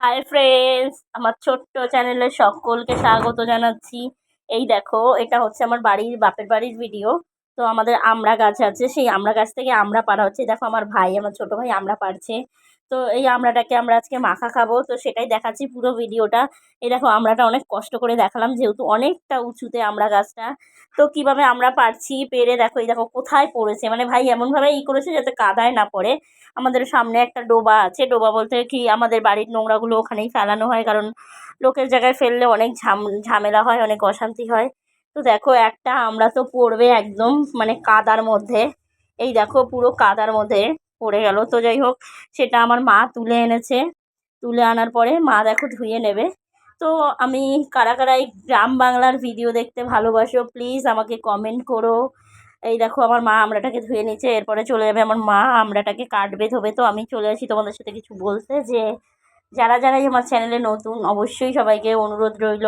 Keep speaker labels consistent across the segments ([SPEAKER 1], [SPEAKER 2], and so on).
[SPEAKER 1] Hi friends, আমার ছোট্ট চ্যানেলে সকলকে স্বাগত জানাচ্ছি। এই দেখো, এটা হচ্ছে আমার বাপের বাড়ির ভিডিও। তো আমাদের আমড়া গাছ আছে, সেই আমড়া গাছ থেকে আমড়া পাড়া হচ্ছে। দেখো আমার ভাই, আমার ছোট ভাই আমড়া পাড়ছে। তো এই আমড়াটাকে আমরা আজকে মাখা খাবো, তো সেটাই দেখাচ্ছি পুরো ভিডিওটা। এই দেখো, আমড়াটা অনেক কষ্ট করে দেখালাম, যেহেতু অনেকটা উঁচুতে আমড়া গাছটা। তো কিভাবে আমরা পারছি, পেরে দেখো, এই দেখো কোথায় পড়েছে, মানে ভাই এমনভাবে করেছে যাতে কাদায় না পড়ে। আমাদের সামনে একটা ডোবা আছে, ডোবা বলতে কি আমাদের বাড়ির নোংরাগুলো ওখানেই ফেলানো হয়, কারণ লোকের জায়গায় ফেললে অনেক ঝামেলা হয়, অনেক অশান্তি হয়। তো দেখো, একটা আমরা তো পড়বে একদম মানে কাদার মধ্যে। এই দেখো পুরো কাদার মধ্যে পড়ে গেল। তো যাই হোক, সেটা আমার মা তুলে এনেছে। তুলে আনার পরে মা দেখো ধুয়ে নেবে। তো আমি কারা কারা এই গ্রাম বাংলার ভিডিও দেখতে ভালোবাসো, প্লিজ আমাকে কমেন্ট করো। এই দেখো, আমার মা আমড়াটাকে ধুয়ে নিচ্ছে, এরপরে চলে যাবে আমার মা আমড়াটাকে কাটবে ধোবে। তো আমি চলে আসি তোমাদের সাথে কিছু বলতে, যে যারা যারাই আমার চ্যানেলে নতুন, অবশ্যই সবাইকে অনুরোধ রইল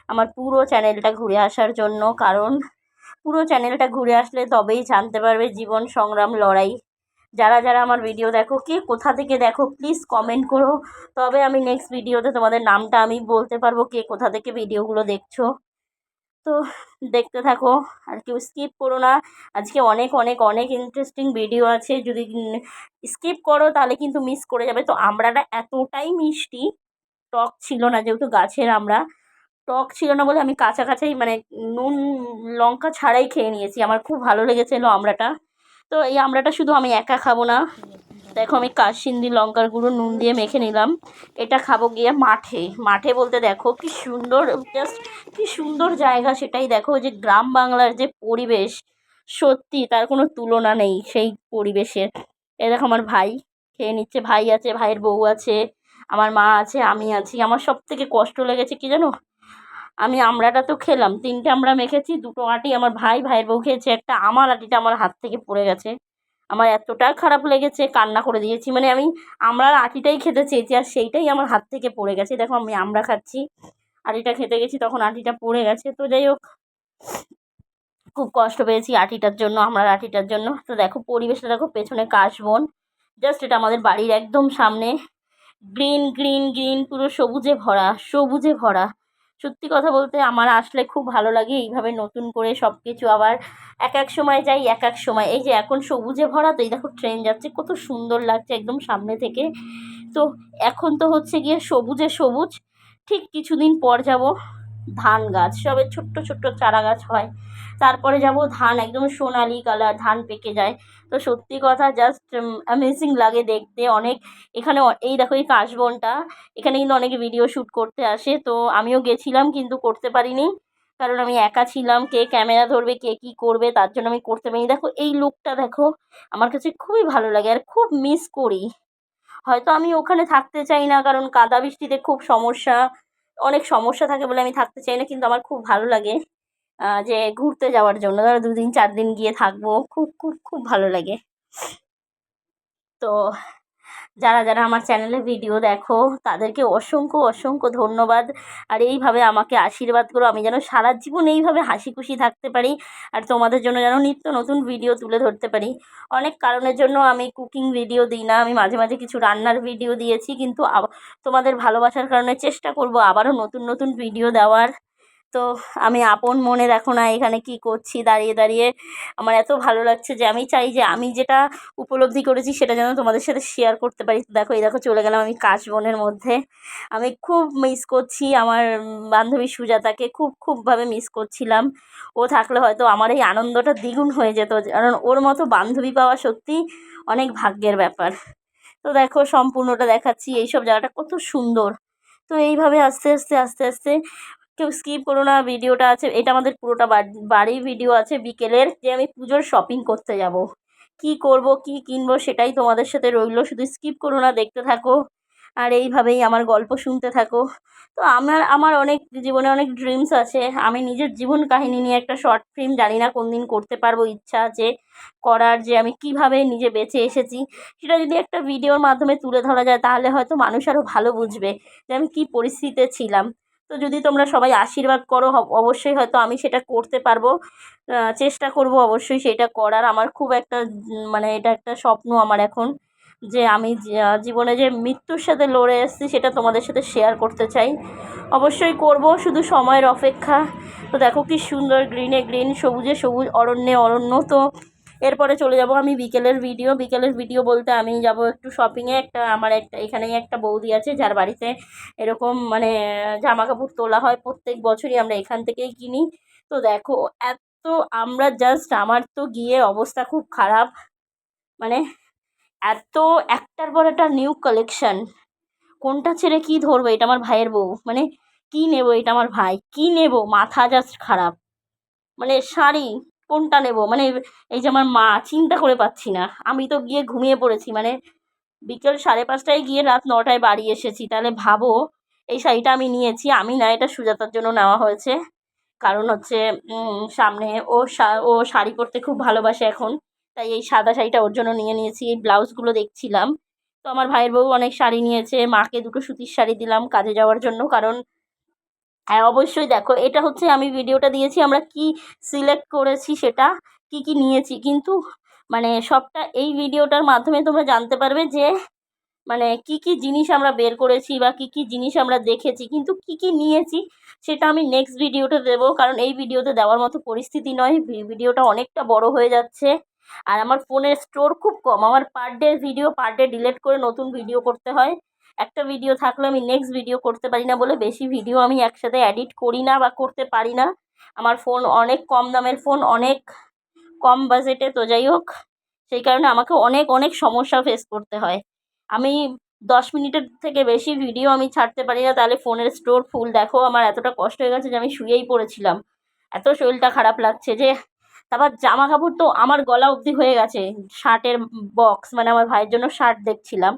[SPEAKER 1] আমার পুরো চ্যানেলটা ঘুরে আসার জন্য। কারণ পুরো চ্যানেলটা ঘুরে আসলে তবেই জানতে পারবে জীবন সংগ্রাম লড়াই। যারা যারা আমার ভিডিও দেখো, কে কোথা থেকে দেখো, প্লিজ কমেন্ট করো। তবে আমি নেক্সট ভিডিওতে তোমাদের নামটা আমি বলতে পারবো, কে কোথা থেকে ভিডিওগুলো দেখছো। তো দেখতে থাকো, আর কেউ স্কিপ করো না। আজকে অনেক অনেক অনেক ইন্টারেস্টিং ভিডিও আছে, যদি স্কিপ করো তাহলে কিন্তু মিস করে যাবে। তো আমড়াটা এতটাই মিষ্টি, টক ছিল না, যেহেতু গাছের আমড়া, টক ছিল না বলে আমি কাঁচা কাঁচাই মানে নুন লঙ্কা ছাড়াই খেয়ে নিয়েছি। আমার খুব ভালো লেগেছিলো আমড়াটা। তো এই আমড়াটা শুধু আমি একা খাবো না, দেখো আমি কাশিন্দি লঙ্কার গুঁড়ো নুন দিয়ে মেখে নিলাম। এটা খাবো গিয়ে মাঠে। মাঠে বলতে দেখো কি সুন্দর, জাস্ট কি সুন্দর জায়গা, সেটাই দেখো, যে গ্রাম বাংলার যে পরিবেশ, সত্যি তার কোনো তুলনা নেই সেই পরিবেশের। এ দেখো আমার ভাই খেয়ে নিচ্ছে, ভাই আছে, ভাইয়ের বউ আছে, আমার মা আছে, আমি আছি। আমার সব থেকে কষ্ট লেগেছে কি জানো, আমি আমড়াটা তো খেলাম, 3টে আমড়া মেখেছি, 2টো আঁটি আমার ভাইয়ের বউ খেয়েছে, একটা আমার আঁটিটা আমার হাত থেকে পড়ে গেছে। আমার এতটা খারাপ লেগেছে, কান্না করে দিয়েছি। মানে আমি আমড়ার আঁটিটাই খেতে চেয়েছি, আর সেইটাই আমার হাত থেকে পড়ে গেছে। দেখো আমি আমড়া খাচ্ছি, আঁটিটা খেতে গেছি, তখন আঁটিটা পড়ে গেছে। তো যাই হোক, খুব কষ্ট পেয়েছি আঁটিটার জন্য, আমড়ার আঁটিটার জন্য। তো দেখো পরিবেশটা দেখো, পেছনে কাশবন, জাস্ট এটা আমাদের বাড়ির একদম সামনে। গ্রিন গ্রিন গ্রিন, পুরো সবুজে ভরা, সবুজে ভরা। সত্যি কথা বলতে আমার আসলে খুব ভালো লাগে এইভাবে নতুন করে সব কিছু আবার। এক এক সময় যাই, এক এক সময়, এই যে এখন সবুজে ভরা, তো এই দেখো ট্রেন যাচ্ছে, কত সুন্দর লাগছে একদম সামনে থেকে। তো এখন তো হচ্ছে গিয়ে সবুজে সবুজ। ঠিক কিছুদিন পর যাব ধান গাছ, সবে ছোট্ট ছোট্ট চারা গাছ হয়, তারপরে যাব ধান, একদম সোনালি কালার ধান পেকে যায়। তো সত্যি কথা, জাস্ট অ্যামেজিং লাগে দেখতে অনেক। এখানে এই দেখো এই কাশবনটা, এখানে কিন্তু অনেকে ভিডিও শ্যুট করতে আসে। তো আমিও গেছিলাম, কিন্তু করতে পারিনি, কারণ আমি একা ছিলাম। কে ক্যামেরা ধরবে, কে কী করবে, তার জন্য আমি করতে পারিনি। দেখো এই লুকটা দেখো, আমার কাছে খুবই ভালো লাগে আর খুব মিস করি। হয়তো আমি ওখানে থাকতে চাই না, কারণ কাদা বৃষ্টিতে খুব সমস্যা, অনেক সমস্যা থাকে বলে আমি থাকতে চাই না, কিন্তু আমার খুব ভালো লাগে যে ঘুরতে যাওয়ার জন্য। ধরো 2 দিন 4 দিন গিয়ে থাকবো, খুব খুব খুব ভালো লাগে। তো যারা যারা আমার চ্যানেলে ভিডিও দেখো, তাদেরকে অসংখ্য অসংখ্য ধন্যবাদ। আর এইভাবে আমাকে আশীর্বাদ করো, আমি যেন সারা জীবন এইভাবে হাসি খুশি থাকতে পারি, আর তোমাদের জন্য যেন নিত্য নতুন ভিডিও তুলে ধরতে পারি। অনেক কারণের জন্য আমি কুকিং ভিডিও দিই না, আমি মাঝে মাঝে কিছু রান্নার ভিডিও দিয়েছি, কিন্তু তোমাদের ভালোবাসার কারণে চেষ্টা করব আবারও নতুন নতুন ভিডিও দেওয়ার। তো আমি আপন মনে দেখো না এখানে কি করছি দাঁড়িয়ে দাঁড়িয়ে, আমার এত ভালো লাগছে যে আমি চাই যে আমি যেটা উপলব্ধি করেছি সেটা যেন তোমাদের সাথে শেয়ার করতে পারি। দেখো এই দেখো চলে গেলাম আমি কাশবনের মধ্যে। আমি খুব মিস করছি আমার বান্ধবী সুজাতাকে, খুব খুবভাবে মিস করছিলাম। ও থাকলে হয়তো আমার এই আনন্দটা দ্বিগুণ হয়ে যেত, কারণ ওর মতো বান্ধবী পাওয়া সত্যি অনেক ভাগ্যের ব্যাপার। তো দেখো সম্পূর্ণটা দেখাচ্ছি, এইসব জায়গাটা কত সুন্দর। তো এইভাবে আস্তে আস্তে আস্তে আস্তে, কেউ স্কিপ করো না, ভিডিওটা আছে, এটা আমাদের পুরোটা বাড়ির ভিডিও আছে বিকেলের, যে আমি পুজোর শপিং করতে যাব, কি করব কি কিনবো সেটাই তোমাদের সাথে রইলো, শুধু স্কিপ করো না, দেখতে থাকো। আর এইভাবেই আমার গল্প শুনতে থাকো। তো আমার আমার অনেক জীবনে অনেক ড্রিমস আছে, আমি নিজের জীবন কাহিনী নিয়ে একটা শর্ট ফিল্ম জানি না কোন দিন করতে পারবো, ইচ্ছা আছে করার, যে আমি কিভাবে নিজে বেঁচে এসেছি সেটা যদি একটা ভিডিওর মাধ্যমে তুলে ধরা যায়, তাহলে হয়তো মানুষ আরও ভালো বুঝবে যে আমি কী পরিস্থিতিতে ছিলাম। তো যদি তোমরা সবাই আশীর্বাদ করো, অবশ্যই হয়তো আমি সেটা করতে পারবো। চেষ্টা করব অবশ্যই সেটা করার। আমার খুব একটা মানে এটা একটা স্বপ্ন আমার এখন। যে আমি জীবনে যে মৃত্যুর সাথে লড়ে এসেছি সেটা তোমাদের সাথে শেয়ার করতে চাই। অবশ্যই করব, শুধু সময়ের অপেক্ষা। তো দেখো কি সুন্দর, গ্রিনে গ্রিন, সবুজে সবুজ, অরণ্যে অরণ্য। তো এরপরে চলে যাব আমি বিকেলের ভিডিও বলতে আমি যাব একটু শপিংয়ে। আমার এখানেই একটা বৌদি আছে যার বাড়িতে এরকম মানে জামা কাপড় তোলা হয়, প্রত্যেক বছরই আমরা এখান থেকেই কিনি। তো দেখো এত আমরা জাস্ট, আমার তো গিয়ে অবস্থা খুব খারাপ, মানে এত একটার পর একটা নিউ কালেকশন, কোনটা ছেড়ে কী ধরবো। এটা আমার ভাইয়ের বউ, মানে কী নেবো, এটা আমার ভাই, কী নেবো, মাথা জাস্ট খারাপ। মানে শাড়ি কোনটা নেব, মানে এই যে আমার মা, চিন্তা করে পাচ্ছি না। আমি তো গিয়ে ঘুমিয়ে পড়েছি, মানে বিকেল 5:30টায় গিয়ে রাত 9টায় বাড়ি এসেছি। তাহলে ভাবো, এই শাড়িটা আমি নিয়েছি, আমি না, এটা সুজাতার জন্য নেওয়া হয়েছে। কারণ হচ্ছে সামনে ও শাড়ি পরতে খুব ভালোবাসে এখন, তাই এই সাদা শাড়িটা ওর জন্য নিয়েছি। এই ব্লাউজগুলো দেখছিলাম। তো আমার ভাইয়ের বউ অনেক শাড়ি নিয়েছে, মাকে দুটো সুতির শাড়ি দিলাম কাজে যাওয়ার জন্য। কারণ হ্যাঁ, অবশ্যই দেখো, এটা হচ্ছে আমি ভিডিওটা দিয়েছি আমরা কি সিলেক্ট করেছি, সেটা কি কি নিয়েছি, কিন্তু মানে সবটা এই ভিডিওটার মাধ্যমে তোমরা জানতে পারবে যে মানে কি কি জিনিস আমরা বের করেছি বা কি কি জিনিস আমরা দেখেছি, কিন্তু কি কি নিয়েছি সেটা আমি নেক্সট ভিডিওতে দেবো। কারণ এই ভিডিওতে দেওয়ার মতো পরিস্থিতি নয়, ভিডিওটা অনেকটা বড় হয়ে যাচ্ছে। আর আমার ফোনের স্টোর খুব কম, আমার পার ডে ডিলিট করে নতুন ভিডিও করতে হয়। একটা ভিডিও থাকলে আমি নেক্সট ভিডিও করতে পারি না বলে বেশি ভিডিও আমি একসাথে এডিট করি না বা করতে পারি না। আমার ফোন অনেক কম দামের ফোন, অনেক কম বাজেটে, তো যাই হোক, সেই কারণে আমাকে অনেক অনেক সমস্যা ফেস করতে হয়। আমি 10 মিনিটের থেকে বেশি ভিডিও আমি ছাড়তে পারি না, তাহলে ফোনের স্টোর ফুল। দেখো আমার এতটা কষ্ট হয়ে গেছে যে আমি শুয়েই পড়েছিলাম, এত শরীরটা খারাপ লাগছে। যে তারপর জামা কাপড় তো আমার গলা অবধি হয়ে গেছে, শার্টের বক্স, মানে আমার ভাইয়ের জন্য শার্ট দেখছিলাম।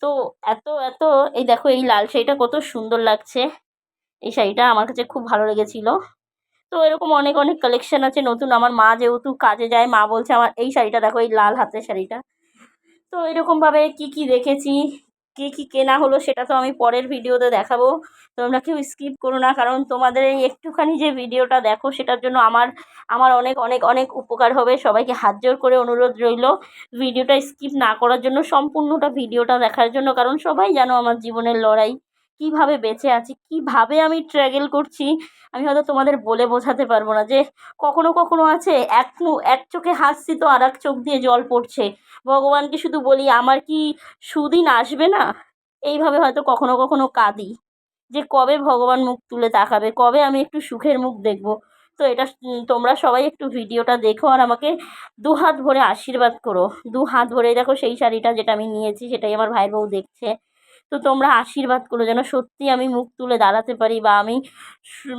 [SPEAKER 1] তো এত এত, এই দেখো এই লাল শাড়িটা কত সুন্দর লাগছে, এই শাড়িটা আমার কাছে খুব ভালো লেগেছিল। তো এরকম অনেক অনেক কালেকশন আছে নতুন। আমার মা যেহেতু কাজে যায়, মা বলছে আমার এই শাড়িটা দেখো, এই লাল হাতের শাড়িটা। তো এরকমভাবে কি কি দেখেছি, কি কি কেনা হলো, সেটা তো আমি পরের ভিডিওতে দেখাবো। তোমরা কেউ স্কিপ করো না, কারণ তোমাদের এই একটুখানি যে ভিডিওটা দেখো সেটার জন্য আমার আমার অনেক অনেক অনেক উপকার হবে। সবাইকে হাত জোর করে অনুরোধ রইল ভিডিওটা স্কিপ না করার জন্য, সম্পূর্ণটা ভিডিওটা দেখার জন্য। কারণ সবাই জানো আমার জীবনের লড়াই, কিভাবে বেঁচে আছি, কিভাবে আমি ট্র্যাগল করছি, আমি হয়তো তোমাদের বলে বোঝাতে পারবো না। যে কখনো কখনো আছে এক চোখে হাসছি তো আর এক চোখ দিয়ে জল পড়ছে, ভগবানকে শুধু বলি আমার কি সুদিন আসবে না, এইভাবে হয়তো কখনো কখনো কাঁদি যে কবে ভগবান মুখ তুলে তাকাবে, কবে আমি একটু সুখের মুখ দেখব। তো এটা তোমরা সবাই একটু ভিডিওটা দেখো আর আমাকে দুহাত ভরে আশীর্বাদ করো। দুহাত ভরে, দেখো সেই শাড়িটা যেটা আমি নিয়েছি সেটাই আমার ভাইয়ের বউ দেখছে। তো তোমরা আশীর্বাদ করো যেন সত্যি আমি মুখ তুলে দাঁড়াতে পারি, বা আমি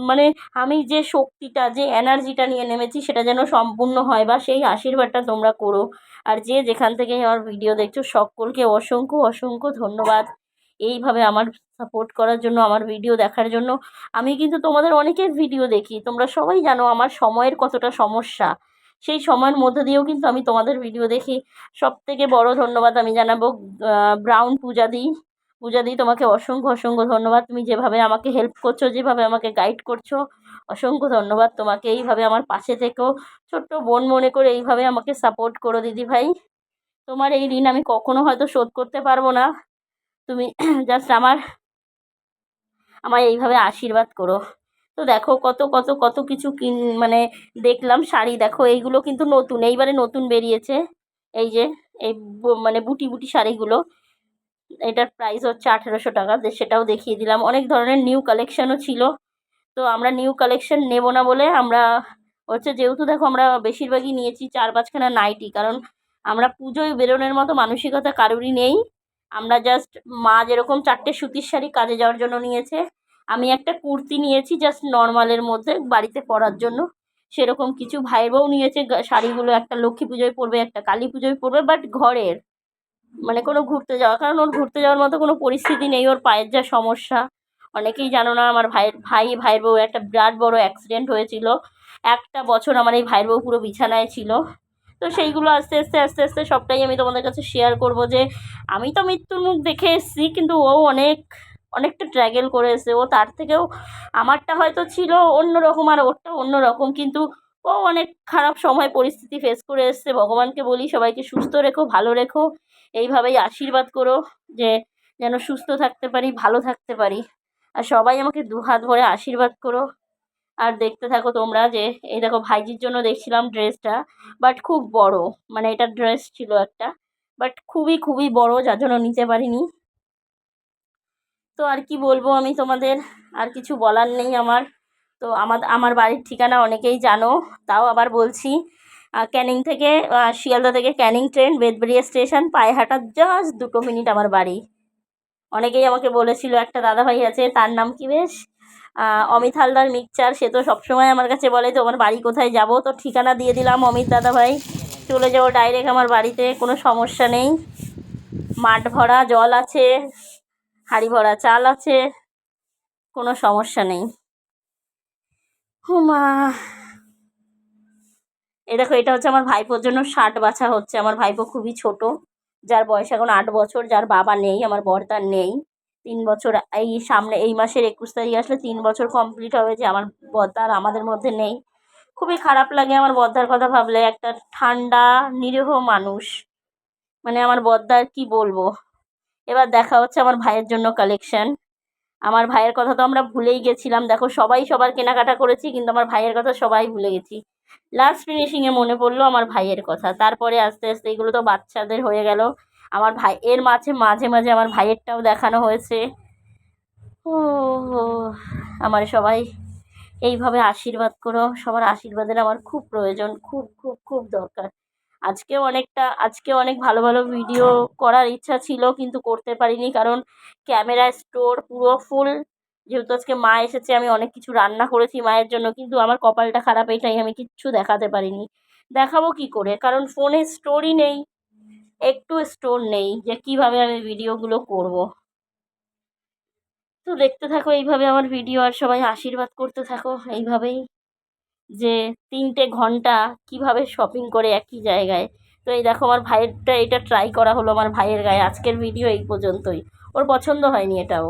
[SPEAKER 1] মানে আমি যে শক্তিটা, যে এনার্জিটা নিয়ে নেমেছি সেটা যেন সম্পূর্ণ হয়, বা সেই আশীর্বাদটা তোমরা করো। আর যে যেখান থেকে আমার ভিডিও দেখছো সকলকে অসংখ্য অসংখ্য ধন্যবাদ এইভাবে আমার সাপোর্ট করার জন্য, আমার ভিডিও দেখার জন্য। আমি কিন্তু তোমাদের অনেকের ভিডিও দেখি, তোমরা সবাই জানো আমার সময়ের কতটা সমস্যা, সেই সময়ের মধ্যে দিয়েও কিন্তু আমি তোমাদের ভিডিও দেখি। সবথেকে বড় ধন্যবাদ আমি জানাবো ব্রাউন পূজাদি, তোমাকে অসংখ্য অসংখ্য ধন্যবাদ। তুমি যেভাবে আমাকে হেল্প করছো, যেভাবে আমাকে গাইড করছো, অসংখ্য ধন্যবাদ তোমাকে। এইভাবে আমার পাশে থেকেও, ছোট্ট বোন মনে করে এইভাবে আমাকে সাপোর্ট করো দিদি ভাই। তোমার এই ঋণ আমি কখনো হয়তো শোধ করতে পারবো না, তুমি জাস্ট আমার এইভাবে আশীর্বাদ করো। তো দেখো কত কত কত কিছু মানে দেখলাম। শাড়ি দেখো, এইগুলো কিন্তু নতুন, এইবারে নতুন বেরিয়েছে। এই যে এই মানে বুটি বুটি শাড়িগুলো, এটার প্রাইস হচ্ছে 1800 টাকা, সেটাও দেখিয়ে দিলাম। অনেক ধরনের নিউ কালেকশানও ছিল। তো আমরা নিউ কালেকশন নেব না বলে আমরা হচ্ছে, যেহেতু দেখো আমরা বেশিরভাগই নিয়েছি 4-5খানা নাইটি, কারণ আমরা পুজোয় বেরোনোর মতো মানসিকতা কারোরই নেই। আমরা জাস্ট, মা যেরকম 4টে সুতির শাড়ি কাজে যাওয়ার জন্য নিয়েছে, আমি একটা কুর্তি নিয়েছি জাস্ট নর্মালের মধ্যে বাড়িতে পরার জন্য, সেরকম কিছু। ভাইয়ের বউ নিয়েছে শাড়িগুলো, একটা লক্ষ্মী পুজোয় পরবে, একটা কালী পুজোয় পরবে, বাট ঘরের, মানে কোনো ঘুরতে যাওয়া, কারণ ওর ঘুরতে যাওয়ার মতো কোনো পরিস্থিতি নেই, ওর পায়ের যা সমস্যা। অনেকেই জানো না, আমার ভাইয়ের বউ একটা বিরাট বড় অ্যাক্সিডেন্ট হয়েছিল, একটা বছর আমার এই ভাইয়ের বউ পুরো বিছানায় ছিল। তো সেইগুলো আস্তে আস্তে আস্তে আস্তে সবটাই আমি তোমাদের কাছে শেয়ার করব। যে আমি তো মৃত্যুর মুখ দেখে এসেছি, কিন্তু ও অনেকটা ট্র্যাগেল করে এসেছে। ও তার থেকেও, আমারটা হয়তো ছিল অন্যরকম আর ওরটা অন্যরকম, কিন্তু ও অনেক খারাপ সময় পরিস্থিতি ফেস করে এসেছে। ভগবানকে বলি সবাইকে সুস্থ রেখো, ভালো রেখো, এইভাবেই আশীর্বাদ করো যে যেন সুস্থ থাকতে পারি, ভালো থাকতে পারি। আর সবাই আমাকে দুহাত ভরে আশীর্বাদ করো। আর দেখতে থাকো তোমরা যে এই দেখো ভাইজির জন্য দেখছিলাম ড্রেসটা, বাট খুব বড়, মানে এটা ড্রেস ছিল একটা, বাট খুবই খুবই বড়, যার জন্য নিতে পারিনি। তো আর কি বলবো আমি তোমাদের, আর কিছু বলার নেই আমার। তো আমার বাড়ির ঠিকানা অনেকেই জানো, তাও আবার বলছি। ক্যানিং থেকে শিয়ালদা থেকে ক্যানিং ট্রেন, বেদবেরিয়া স্টেশন, পায়ে হাঁটা জাস্ট 2 মিনিট আমার বাড়ি। অনেকেই আমাকে বলেছিল, একটা দাদাভাই আছে, তার নাম কি বেশ অমিত হালদার মিক্সচার, সে তো সবসময় আমার কাছে বলে তোমার বাড়ি কোথায়, যাব তো ঠিকানা দিয়ে দিলাম অমিত দাদাভাই, চলে যাবো ডাইরেক্ট আমার বাড়িতে, কোনো সমস্যা নেই। মাঠ ভরা জল আছে, হাঁড়ি ভরা চাল আছে, কোনো সমস্যা নেই। হুমা, এই দেখো এটা হচ্ছে আমার ভাইপোর জন্য শার্ট বাছা হচ্ছে। আমার ভাইপো খুবই ছোট, যার বয়স এখন 8 বছর, যার বাবা নেই, আমার বর্তার নেই। 3 বছর, এই সামনে এই মাসের 21 তারিখ আসলে 3 বছর কমপ্লিট হবে যে আমার বর্তার আমাদের মধ্যে নেই। খুবই খারাপ লাগে আমার বর্দার কথা ভাবলে। একটা ঠান্ডা নিরীহ মানুষ, মানে আমার বর্দার কি বলবো। এবার দেখা হচ্ছে আমার ভাইয়ের জন্য কালেকশন। আমার ভাইয়ের কথা তো আমরা ভুলেই গেছিলাম, দেখো সবাই সবার কেনাকাটা করেছি, কিন্তু আমার ভাইয়ের কথা সবাই ভুলে গেছি। লাস্ট ফিনিশিংয়ে মনে পড়লো আমার ভাইয়ের কথা, তারপরে আস্তে আস্তে এগুলো তো বাচ্চাদের হয়ে গেল। আমার ভাই এর মাঝে মাঝে মাঝে আমার ভাইয়েরটাও দেখানো হয়েছে। ও, আমার সবাই এইভাবে আশীর্বাদ করো, সবার আশীর্বাদের আমার খুব প্রয়োজন, খুব খুব খুব দরকার। আজকে অনেক ভালো ভালো ভিডিও করার ইচ্ছা ছিল, কিন্তু করতে পারিনি, কারণ ক্যামেরা স্টোর পুরো ফুল। যেহেতু আজকে মা এসেছে, আমি অনেক কিছু রান্না করেছি মায়ের জন্য, কিন্তু আমার কপালটা খারাপ, এটাই আমি কিচ্ছু দেখাতে পারিনি। দেখাবো কি করে, কারণ ফোনে স্টোরই নেই, একটু স্টোর নেই যে কিভাবে আমি ভিডিওগুলো করব। তো দেখতে থাকো এইভাবে আমার ভিডিও, আর সবাই আশীর্বাদ করতে থাকো এইভাবেই, যে 3টে ঘন্টা কিভাবে শপিং করে একই জায়গায়। তো এই দেখো আমার ভাইয়েরটা, এটা ট্রাই করা হলো আমার ভাইয়ের গায়ে। আজকের ভিডিও এই পর্যন্তই, ওর পছন্দ হয়নি এটাও।